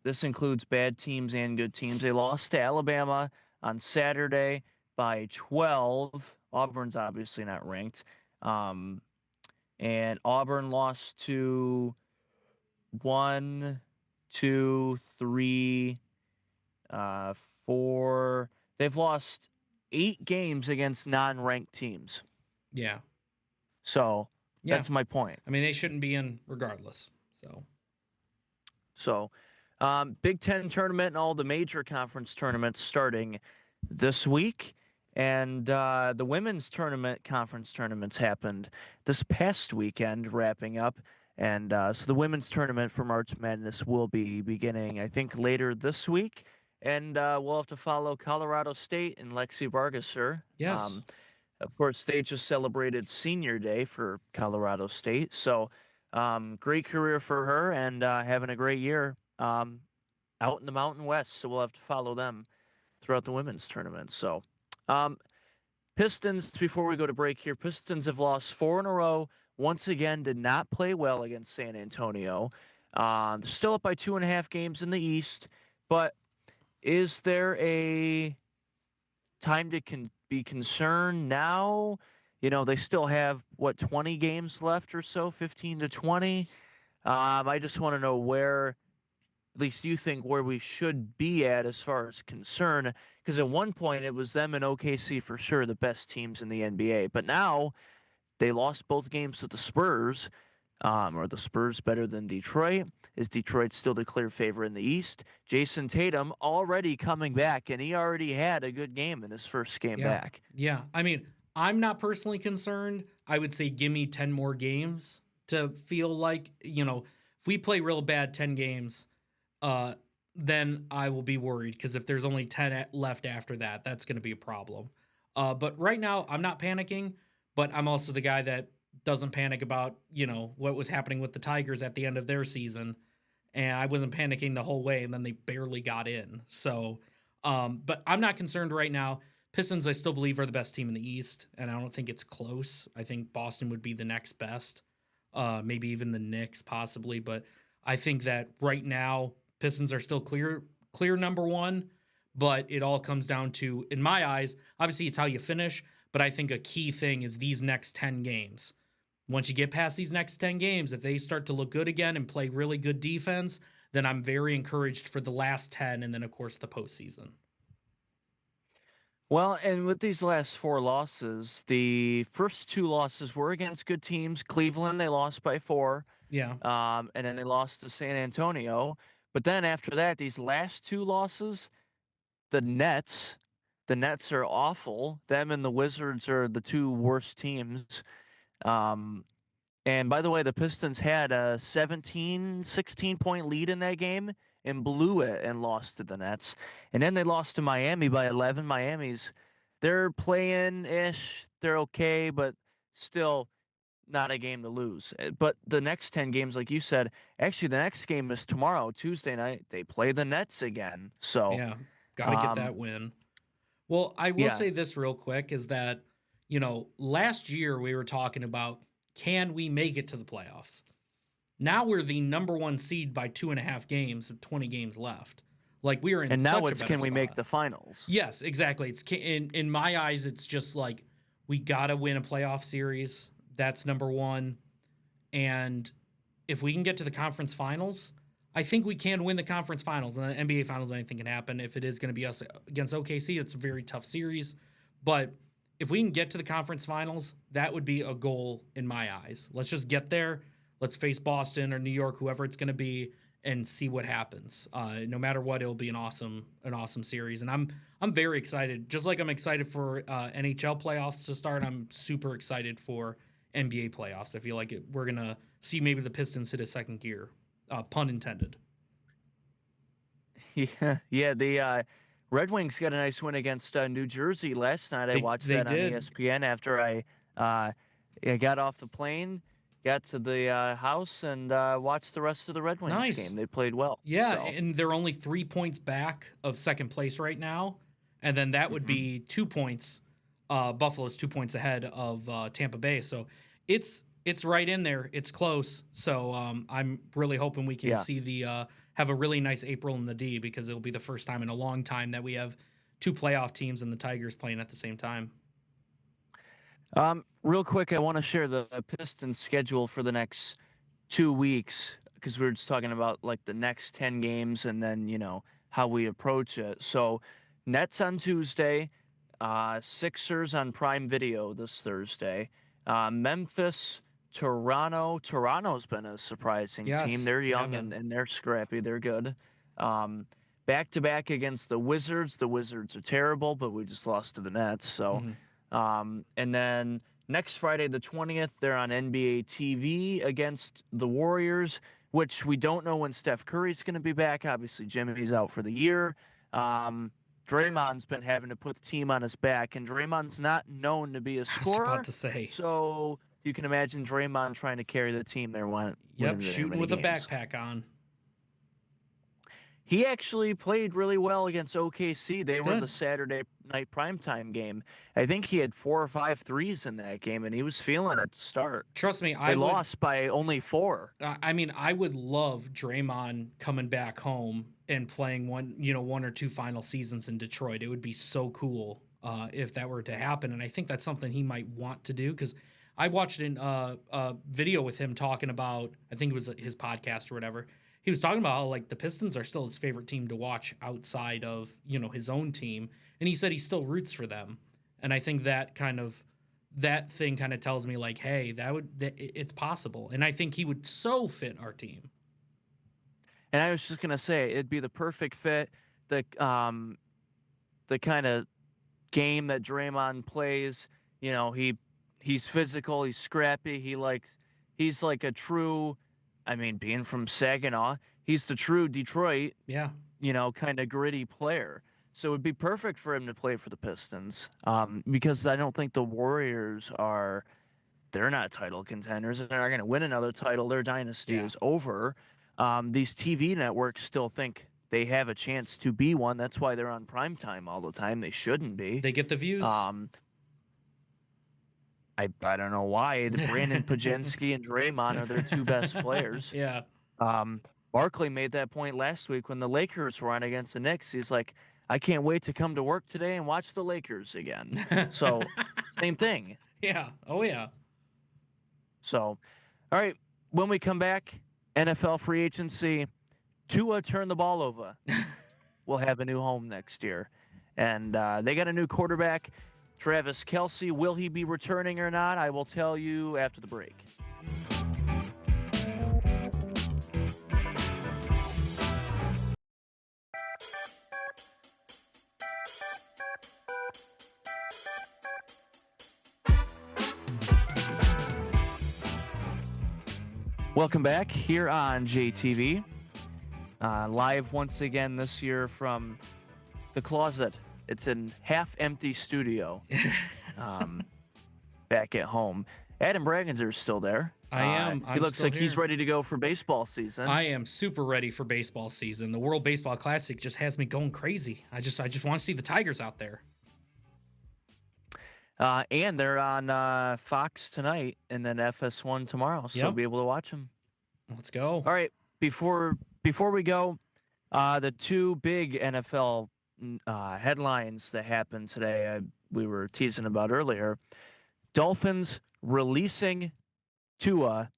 this includes bad teams and good teams. They lost to Alabama on Saturday by 12. Auburn's obviously not ranked. And Auburn lost to 1, 2, 3, 4. They've lost 8 games against non-ranked teams. Yeah. So that's my point. I mean, they shouldn't be in regardless. So Big Ten tournament and all the major conference tournaments starting this week. And the women's conference tournaments happened this past weekend, wrapping up. And so the women's tournament for March Madness will be beginning, I think, later this week. And we'll have to follow Colorado State and Lexi Vargasser. Yes. Of course, they just celebrated Senior Day for Colorado State. So great career for her and having a great year out in the Mountain West. So we'll have to follow them throughout the women's tournament. So Pistons, before we go to break here, Pistons have lost 4 in a row. Once again, did not play well against San Antonio. They're still up by 2.5 games in the East. But is there a time to be concerned now? they still have, 20 games left or so, 15 to 20. I just want to know where, at least you think, where we should be at as far as concern. Because at one point it was them and OKC for sure, the best teams in the NBA. But now they lost both games to the Spurs. Are the Spurs better than Detroit? Is Detroit still the clear favorite in the East? Jason Tatum already coming back, and he already had a good game in his first game Yeah. back. Yeah. I mean, I'm not personally concerned. I would say give me 10 more games to feel like, if we play real bad 10 games, then I will be worried because if there's only 10 left after that, that's going to be a problem. But right now, I'm not panicking, but I'm also the guy that doesn't panic about, what was happening with the Tigers at the end of their season. And I wasn't panicking the whole way, and then they barely got in. So, but I'm not concerned right now. Pistons, I still believe, are the best team in the East, and I don't think it's close. I think Boston would be the next best, maybe even the Knicks possibly. But I think that right now, Pistons are still clear number one. But it all comes down to, in my eyes, obviously it's how you finish. But I think a key thing is these next 10 games. Once you get past these next 10 games, if they start to look good again and play really good defense, then I'm very encouraged for the last 10 and then, of course, the postseason. Well, and with these last 4 losses, the first 2 losses were against good teams. Cleveland, they lost by 4. Yeah. And then they lost to San Antonio. But then after that, these last 2 losses, the Nets are awful. Them and the Wizards are the 2 worst teams. And by the way, the Pistons had a 16-point lead in that game and blew it and lost to the Nets. And then they lost to Miami by 11. They're playing-ish. They're okay, but still not a game to lose. But the next 10 games, like you said, actually the next game is tomorrow, Tuesday night. They play the Nets again. So Yeah, got to get that win. Well, I will say this real quick is that, last year we were talking about, can we make it to the playoffs? Now we're the number 1 seed by 2.5 games of 20 games left. Like, we are in and such now a better it's can we spot. make the finals? Yes, exactly. It's in my eyes, it's just like we got to win a playoff series. That's number 1. And if we can get to the conference finals, I think we can win the conference finals. And the NBA finals, anything can happen. If it is going to be us against OKC, it's a very tough series. But if we can get to the conference finals, that would be a goal in my eyes. Let's just get there. Let's face Boston or New York, whoever it's going to be, and see what happens. No matter what, it'll be an awesome series. And I'm very excited. Just like I'm excited for NHL playoffs to start, I'm super excited for NBA playoffs. I feel like we're going to see maybe the Pistons hit a second gear, pun intended. Yeah. The Red Wings got a nice win against New Jersey last night. I watched that on ESPN after I got off the plane, got to the house, and watched the rest of the Red Wings game. They played well. Yeah, and they're only 3 points back of second place right now, and then that would be 2 points. Buffalo's 2 points ahead of Tampa Bay, so it's right in there. It's close. So I'm really hoping we can see have a really nice April in the D, because it'll be the first time in a long time that we have 2 playoff teams and the Tigers playing at the same time. Real quick, I want to share the Pistons schedule for the next 2 weeks, because we were just talking about like the next 10 games and then, how we approach it. So Nets on Tuesday, Sixers on Prime Video this Thursday, Memphis, Toronto. Toronto's been a surprising team. They're young and they're scrappy. They're good. Back-to-back against the Wizards. The Wizards are terrible, but we just lost to the Nets. So, and then next Friday, the 20th, they're on NBA TV against the Warriors, which we don't know when Steph Curry's going to be back. Obviously, Jimmy's out for the year. Draymond's been having to put the team on his back, and Draymond's not known to be a scorer. I was about to say. So you can imagine Draymond trying to carry the team there. Shooting with a backpack on. He actually played really well against OKC. They were the Saturday night primetime game. I think he had 4 or 5 threes in that game, and he was feeling it to start. Trust me, they lost by only 4. I mean, I would love Draymond coming back home and playing one or two final seasons in Detroit. It would be so cool. if that were to happen. And I think that's something he might want to do, because I watched a video with him talking about, I think it was his podcast or whatever. He was talking about how, like, the Pistons are still his favorite team to watch outside of, his own team. And he said he still roots for them. And I think that thing kind of tells me, like, hey, it's possible. And I think he would so fit our team. And I was just gonna say it'd be the perfect fit. The kind of game that Draymond plays, he's physical, he's scrappy, he's like a true, being from Saginaw, he's the true Detroit, Yeah. Kind of gritty player. So it would be perfect for him to play for the Pistons, because I don't think the Warriors they're not title contenders. They're not going to win another title. Their dynasty is over. These TV networks still think they have a chance to be one. That's why they're on primetime all the time. They shouldn't be. They get the views. I don't know why. Brandon Pajensky and Draymond are their two best players. Yeah. Barkley made that point last week when the Lakers were on against the Knicks. He's like, I can't wait to come to work today and watch the Lakers again. So, same thing. Yeah. Oh, yeah. So, all right. When we come back, NFL free agency, Tua turned the ball over. We'll have a new home next year. And they got a new quarterback, Travis Kelce. Will he be returning or not? I will tell you after the break. Welcome back here on JTV. Live once again this year from the closet. It's an half-empty studio back at home. Adam Bragginser's still there. I am. He looks like he's ready to go for baseball season. I am super ready for baseball season. The World Baseball Classic just has me going crazy. I just want to see the Tigers out there. And they're on Fox tonight and then FS1 tomorrow, so Yep. be able to watch them. Let's go. All right, before we go, the two big NFL headlines that happened today, we were teasing about earlier. Dolphins releasing Tua.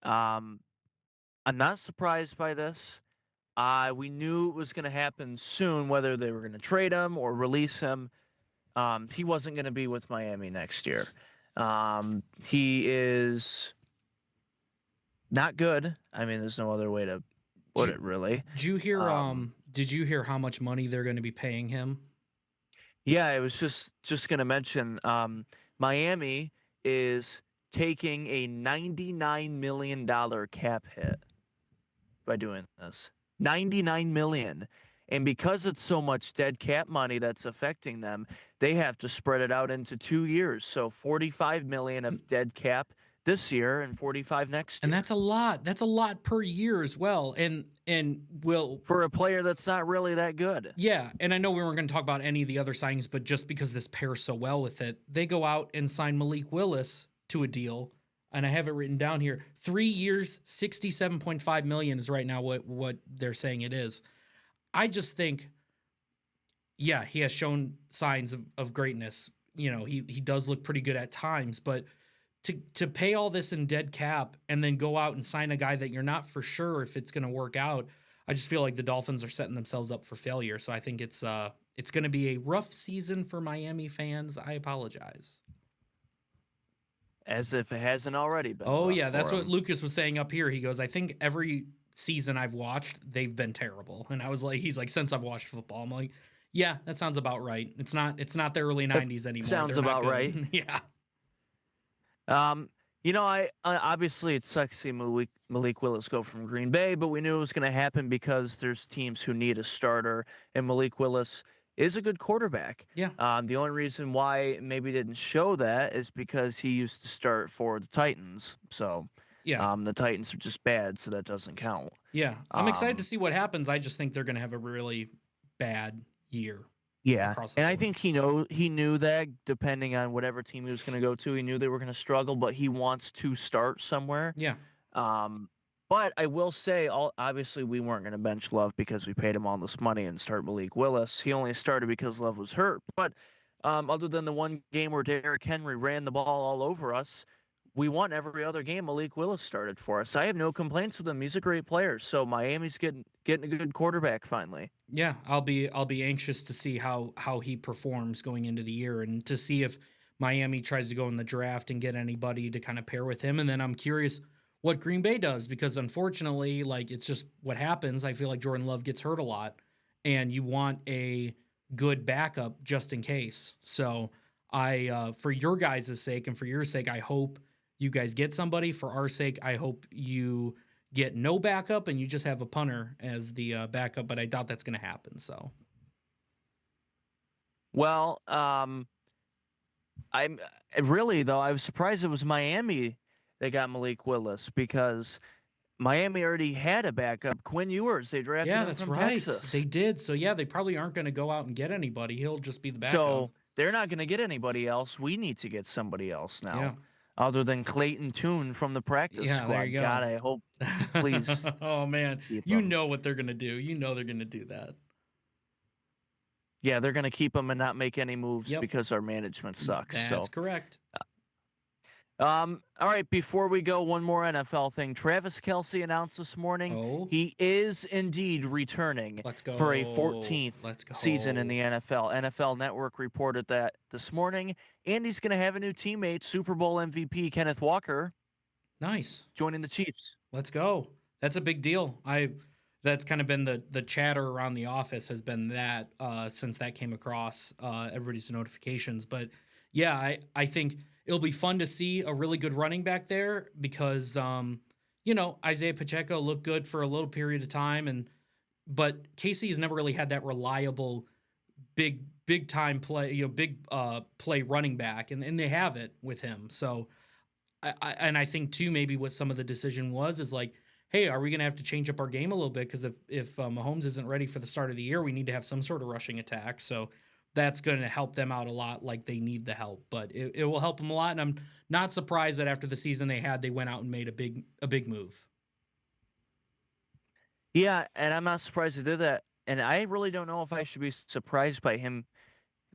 I'm not surprised by this. We knew it was going to happen soon, whether they were going to trade him or release him. He wasn't going to be with Miami next year. He is not good. There's no other way to put it, really. Did you hear how much money they're going to be paying him? Yeah, I was just going to mention Miami is taking a $99 million cap hit by doing this. $99 million. And because it's so much dead cap money that's affecting them, they have to spread it out into 2 years. So $45 million of dead cap this year and $45 next year. And that's a lot. That's a lot per year as well. And will for a player that's not really that good. Yeah, and I know we weren't going to talk about any of the other signings, but just because this pairs so well with it, they go out and sign Malik Willis to a deal. And I have it written down here. 3 years, $67.5 million is right now what they're saying it is. I just think, yeah, he has shown signs of greatness. He does look pretty good at times, but to pay all this in dead cap and then go out and sign a guy that you're not for sure if it's going to work out, I just feel like the Dolphins are setting themselves up for failure. So I think it's going to be a rough season for Miami fans. I apologize. As if it hasn't already been. Oh, yeah, that's what Lucas was saying up here. He goes, I think every season I've watched, they've been terrible. And I was like, he's like, since I've watched football, I'm like, yeah, that sounds about right. It's not the early 90s anymore. Sounds about right. Yeah. I obviously it sucks to see Malik Willis go from Green Bay, but we knew it was going to happen because there's teams who need a starter, and Malik Willis is a good quarterback. Yeah. The only reason why maybe didn't show that is because he used to start for the Titans. So yeah, the Titans are just bad, so that doesn't count. Yeah, I'm excited to see what happens. I just think they're going to have a really bad year. Yeah, and I think he knew that depending on whatever team he was going to go to, he knew they were going to struggle, but he wants to start somewhere. Yeah. But I will say, obviously, we weren't going to bench Love because we paid him all this money and start Malik Willis. He only started because Love was hurt. But other than the one game where Derrick Henry ran the ball all over us, we won every other game Malik Willis started for us. I have no complaints with him. He's a great player. So Miami's getting a good quarterback finally. Yeah, I'll be anxious to see how he performs going into the year, and to see if Miami tries to go in the draft and get anybody to kind of pair with him. And then I'm curious what Green Bay does, because unfortunately, like, it's just what happens. I feel like Jordan Love gets hurt a lot, and you want a good backup just in case. So I, for your guys' sake and for your sake, I hope you guys get somebody. For our sake, I hope you get no backup and you just have a punter as the backup, but I doubt that's going to happen. So, Well, I'm really, though, I was surprised it was Miami that got Malik Willis, because Miami already had a backup, Quinn Ewers. They drafted yeah, him that's from right. Texas. They did. So, yeah, they probably aren't going to go out and get anybody. He'll just be the backup. So they're not going to get anybody else. We need to get somebody else now, Yeah. other than Clayton Tune from the practice Yeah, squad. there you go. God, I hope, please. Oh, man. keep You him. know what they're going to do. You know they're going to do that. Yeah, they're going to keep him and not make any moves Yep. because our management sucks. That's correct. All right, before we go, one more NFL thing. Travis Kelce announced this morning Oh. he is indeed returning Let's go. for a 14th Let's go. season in the NFL. NFL Network reported that this morning, and he's going to have a new teammate, Super Bowl MVP Kenneth Walker, Nice. joining the Chiefs. Let's go. That's a big deal. That's kind of been the chatter around the office, has been that since that came across everybody's notifications. But yeah, I think it'll be fun to see a really good running back there, because Isaiah Pacheco looked good for a little period of time, but Casey has never really had that reliable big time play, big play running back, and they have it with him. So I think too, maybe what some of the decision is like, hey, are we going to have to change up our game a little bit? Because if Mahomes isn't ready for the start of the year, we need to have some sort of rushing attack. So that's going to help them out a lot, like they need the help. But it will help them a lot, and I'm not surprised that after the season they went out and made a big move. Yeah, and I'm not surprised they did that. And I really don't know if I should be surprised by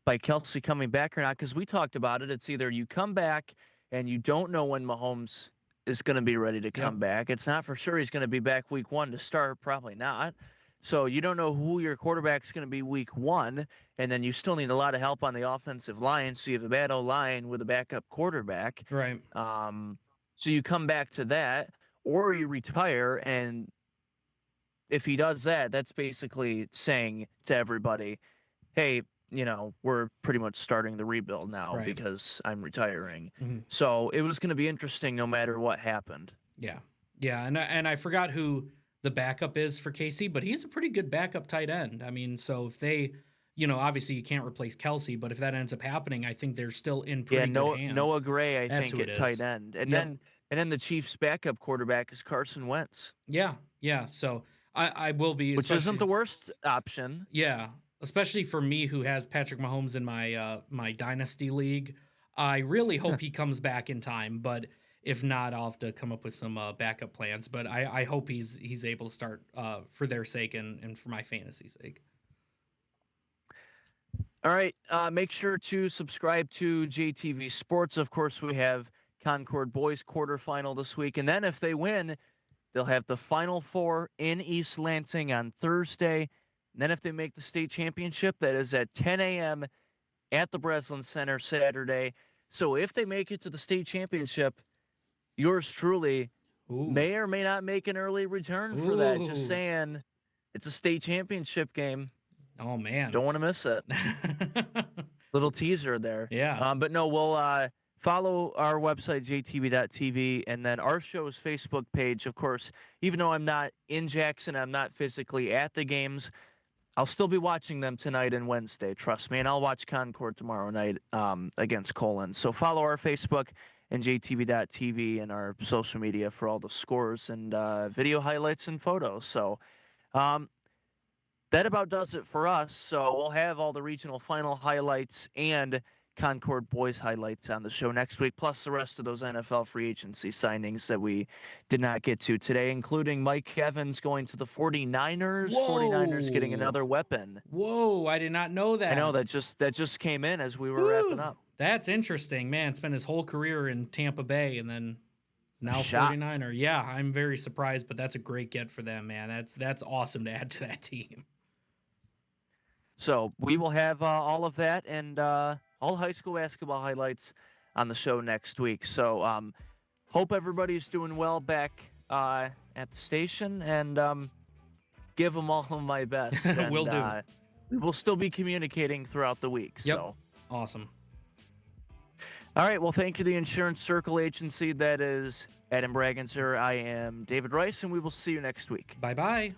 Kelce coming back or not, because we talked about it. It's either you come back and you don't know when Mahomes is going to be ready to come back. It's not for sure he's going to be back week 1 to start, probably not. So you don't know who your quarterback's going to be week 1, and then you still need a lot of help on the offensive line. So you have a bad O-line with a backup quarterback. Right. So you come back to that, or you retire, and if he does that, that's basically saying to everybody, hey, we're pretty much starting the rebuild now because I'm retiring. Mm-hmm. So it was going to be interesting no matter what happened. Yeah. Yeah, and I forgot who the backup is for Casey, but he's a pretty good backup tight end. I mean, so if they, obviously you can't replace Kelce, but if that ends up happening, I think they're still in pretty good hands. Noah Gray, That's think, at tight end. And then the Chiefs' backup quarterback is Carson Wentz. Yeah. So I will be, which isn't the worst option. Yeah, especially for me, who has Patrick Mahomes in my my dynasty league. I really hope he comes back in time, but if not, I'll have to come up with some backup plans. But I hope he's able to start for their sake and for my fantasy sake. All right, make sure to subscribe to JTV Sports. Of course, we have Concord Boys quarterfinal this week, and then if they win, they'll have the Final Four in East Lansing on Thursday. And then if they make the state championship, that is at 10 a.m. at the Breslin Center Saturday. So if they make it to the state championship, yours truly may or may not make an early return for that. Just saying, it's a state championship game. Oh, man. Don't want to miss it. Little teaser there. Yeah. But no, we'll follow our website, jtv.tv, and then our show's Facebook page. Of course, even though I'm not in Jackson, I'm not physically at the games, I'll still be watching them tonight and Wednesday, trust me. And I'll watch Concord tomorrow night against Colin. So follow our Facebook and jtv.tv and our social media for all the scores and video highlights and photos. So that about does it for us. So we'll have all the regional final highlights and Concord boys highlights on the show next week, plus the rest of those NFL free agency signings that we did not get to today, including Mike Evans going to the 49ers. Whoa. 49ers getting another weapon. Whoa, I did not know that. I know that just came in as we were wrapping up. That's interesting, man. Spent his whole career in Tampa Bay and then now Shocked. 49er. Yeah, I'm very surprised, but that's a great get for them, man. That's awesome to add to that team. So we will have all of that and all high school basketball highlights on the show next week. So hope everybody's doing well back at the station, and give them all of my best. And, Will do. We will still be communicating throughout the week. Yep. So Awesome. all right. Well, thank you, the Insurance Circle agency. That is Adam Bragginser. I am David Rice, and we will see you next week. Bye-bye.